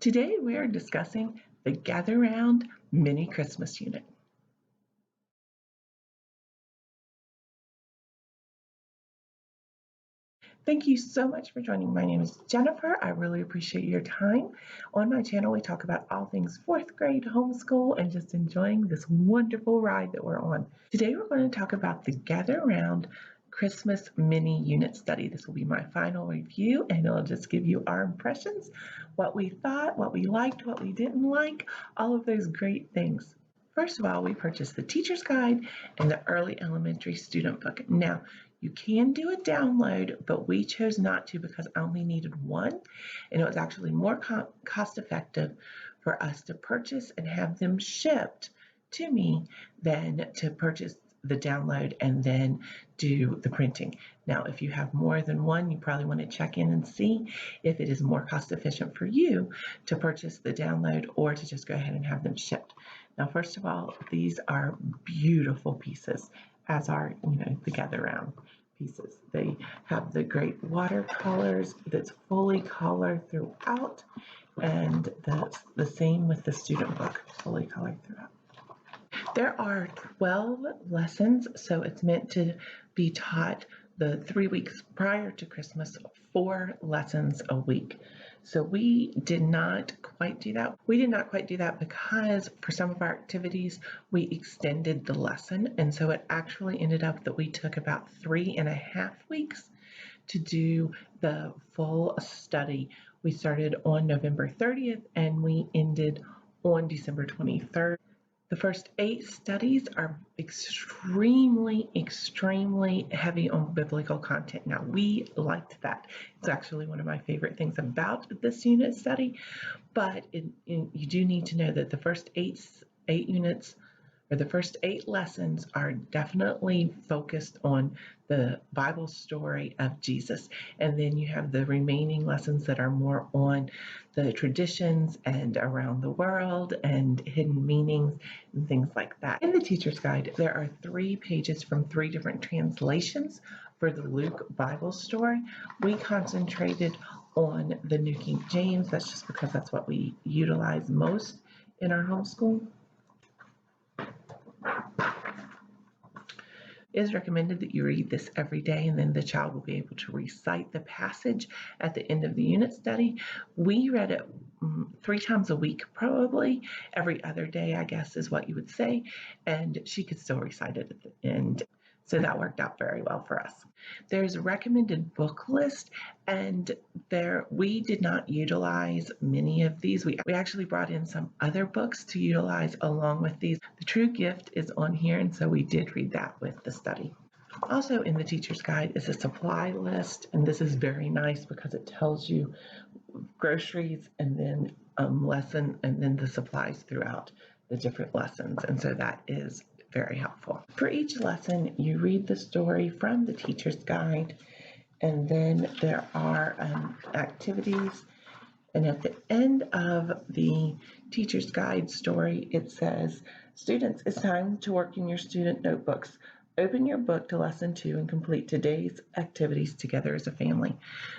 Today we are discussing the Gather Round Mini Christmas Unit. Thank you so much for joining. My name is Jennifer. I really appreciate your time. On my channel, we talk about all things fourth grade homeschool and just enjoying this wonderful ride that we're on. Today, we're going to talk about the Gather Round Christmas Mini Unit Study. This will be my final review, and it'll just give you our impressions, what we thought, what we liked, what we didn't like, all of those great things. First of all, we purchased the teacher's guide and the early elementary student book. Now, you can do a download, but we chose not to because I only needed one, and it was actually more cost effective for us to purchase and have them shipped to me than to purchase the download and then do the printing. Now, if you have more than one, you probably want to check in and see if it is more cost efficient for you to purchase the download or to just go ahead and have them shipped. Now, first of all, these are beautiful pieces, as are, the Gather Round pieces. They have the great watercolors that's fully colored throughout, and the same with the student book, fully colored throughout. There are 12 lessons, so it's meant to be taught the 3 weeks prior to Christmas, 4 lessons a week. So we did not quite do that. We did not quite do that because for some of our activities, we extended the lesson. And so it actually ended up that we took about 3.5 weeks to do the full study. We started on November 30th and we ended on December 23rd. The first 8 studies are extremely heavy on biblical content. Now, we liked that. It's actually one of my favorite things about this unit study, but you do need to know that the first 8 units, or the first 8 lessons, are definitely focused on the Bible story of Jesus. And then you have the remaining lessons that are more on the traditions and around the world and hidden meanings and things like that. In the teacher's guide, there are 3 pages from 3 different translations for the Luke Bible story. We concentrated on the New King James. That's just because that's what we utilize most in our homeschool. It is recommended that you read this every day, and then the child will be able to recite the passage at the end of the unit study. We read it 3 times a week, probably every other day, I guess is what you would say, and she could still recite it at the end. So that worked out very well for us. There's a recommended book list, and we did not utilize many of these. We actually brought in some other books to utilize along with these. The True Gift is on here, and so we did read that with the study. Also in the teacher's guide is a supply list, and this is very nice because it tells you groceries and then lesson and then the supplies throughout the different lessons, and so that is very helpful. For each lesson, you read the story from the teacher's guide, and then there are activities. And at the end of the teacher's guide story, it says, "Students, it's time to work in your student notebooks. Open your book to lesson 2 and complete today's activities together as a family."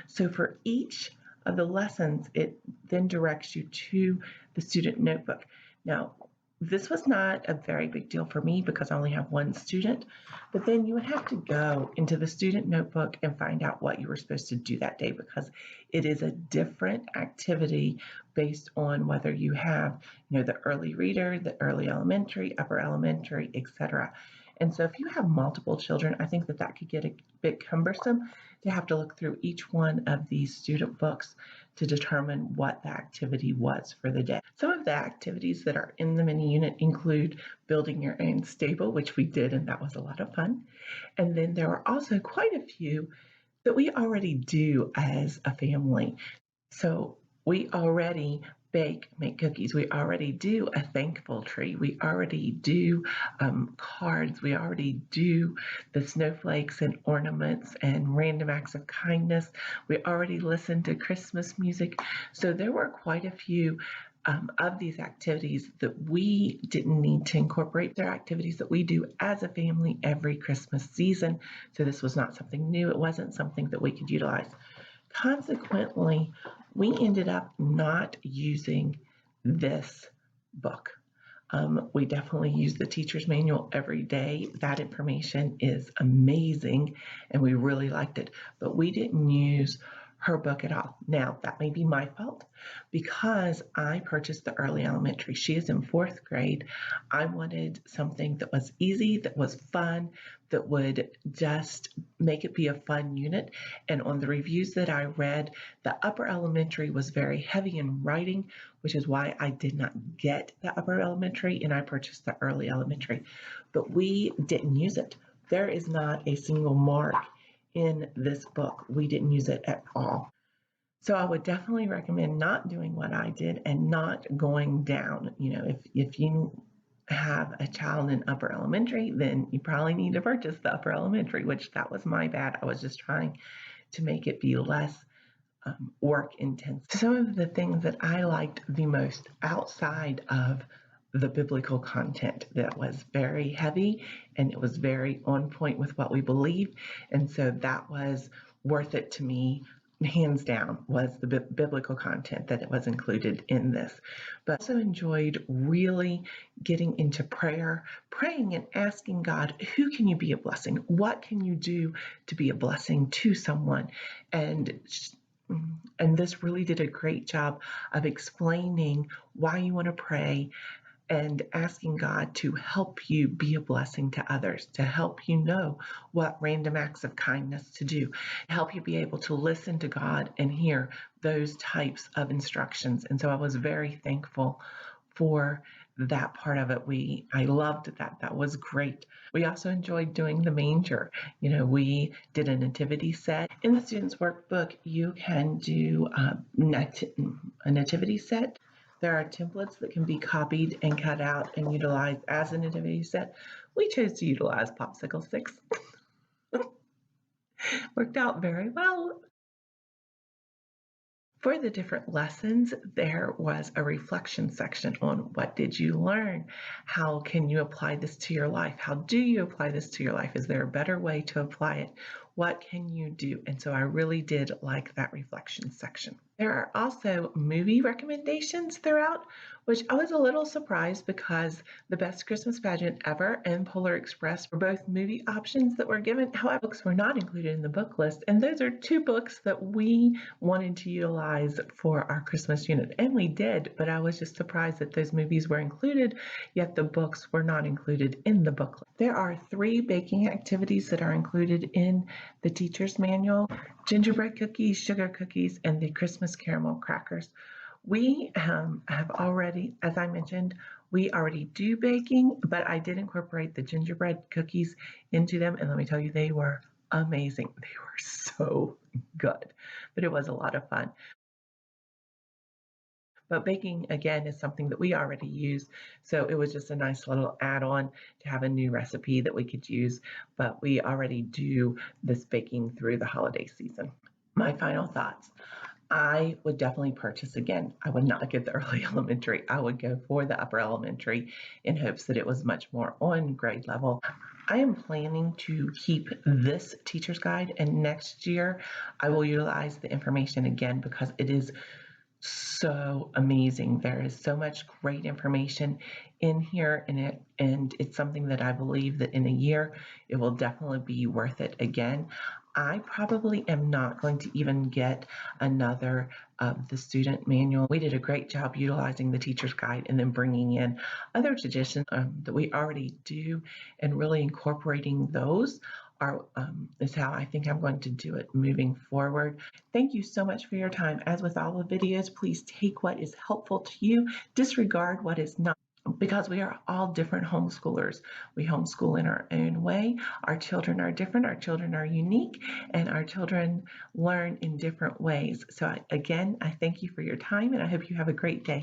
So for each of the lessons, it then directs you to the student notebook. Now, this was not a very big deal for me because I only have one student, but then you would have to go into the student notebook and find out what you were supposed to do that day because it is a different activity based on whether you have, the early reader, the early elementary, upper elementary, etc. And so if you have multiple children, I think that could get a bit cumbersome to have to look through each one of these student books to determine what the activity was for the day. Some of the activities that are in the mini unit include building your own stable, which we did, and that was a lot of fun. And then there are also quite a few that we already do as a family. So we already make cookies. We already do a thankful tree. We already do cards. We already do the snowflakes and ornaments and random acts of kindness. We already listen to Christmas music. So there were quite a few of these activities that we didn't need to incorporate. They're activities that we do as a family every Christmas season. So this was not something new. It wasn't something that we could utilize. Consequently, We ended up not using this book. We definitely use the teacher's manual every day. That information is amazing, and we really liked it. But we didn't use her book at all. Now, that may be my fault because I purchased the early elementary. She is in 4th grade. I wanted something that was easy, that was fun, that would just make it be a fun unit. And on the reviews that I read, the upper elementary was very heavy in writing, which is why I did not get the upper elementary and I purchased the early elementary. But we didn't use it. There is not a single mark in this book. We didn't use it at all. So I would definitely recommend not doing what I did and not going down. If you have a child in upper elementary, then you probably need to purchase the upper elementary, which that was my bad. I was just trying to make it be less work intense. Some of the things that I liked the most outside of the biblical content that was very heavy and it was very on point with what we believe. And so that was worth it to me, hands down, was the biblical content that it was included in this. But I also enjoyed really getting into prayer, praying and asking God, who can you be a blessing? What can you do to be a blessing to someone? And this really did a great job of explaining why you want to pray and asking God to help you be a blessing to others, to help you know what random acts of kindness to do, help you be able to listen to God and hear those types of instructions. And so I was very thankful for that part of it. I loved that. That was great. We also enjoyed doing the manger. We did a nativity set. In the student's workbook, you can do a nativity set. There are templates that can be copied and cut out and utilized as a nativity set. We chose to utilize popsicle sticks. Worked out very well. For the different lessons, there was a reflection section on what did you learn? How can you apply this to your life? How do you apply this to your life? Is there a better way to apply it? What can you do? And so I really did like that reflection section. There are also movie recommendations throughout, which I was a little surprised because The Best Christmas Pageant Ever and Polar Express were both movie options that were given. However, books were not included in the book list, and those are 2 books that we wanted to utilize for our Christmas unit, and we did, but I was just surprised that those movies were included, yet the books were not included in the book list. There are 3 baking activities that are included in the teacher's manual: gingerbread cookies, sugar cookies, and the Christmas caramel crackers. We have already, as I mentioned, we already do baking, but I did incorporate the gingerbread cookies into them, and let me tell you, they were amazing. They were so good, but it was a lot of fun. But baking, again, is something that we already use, so it was just a nice little add-on to have a new recipe that we could use, but we already do this baking through the holiday season. My final thoughts. I would definitely purchase again. I would not get the early elementary. I would go for the upper elementary in hopes that it was much more on grade level. I am planning to keep this teacher's guide, and next year I will utilize the information again because it is so amazing. There is so much great information in here in it, and it's something that I believe that in a year it will definitely be worth it again. I probably am not going to even get another of the student manual. We did a great job utilizing the teacher's guide and then bringing in other traditions that we already do and really incorporating those is how I think I'm going to do it moving forward. Thank you so much for your time. As with all the videos, please take what is helpful to you, disregard what is not, because we are all different homeschoolers. We homeschool in our own way. Our children are different, our children are unique, and our children learn in different ways. So again, I thank you for your time, and I hope you have a great day.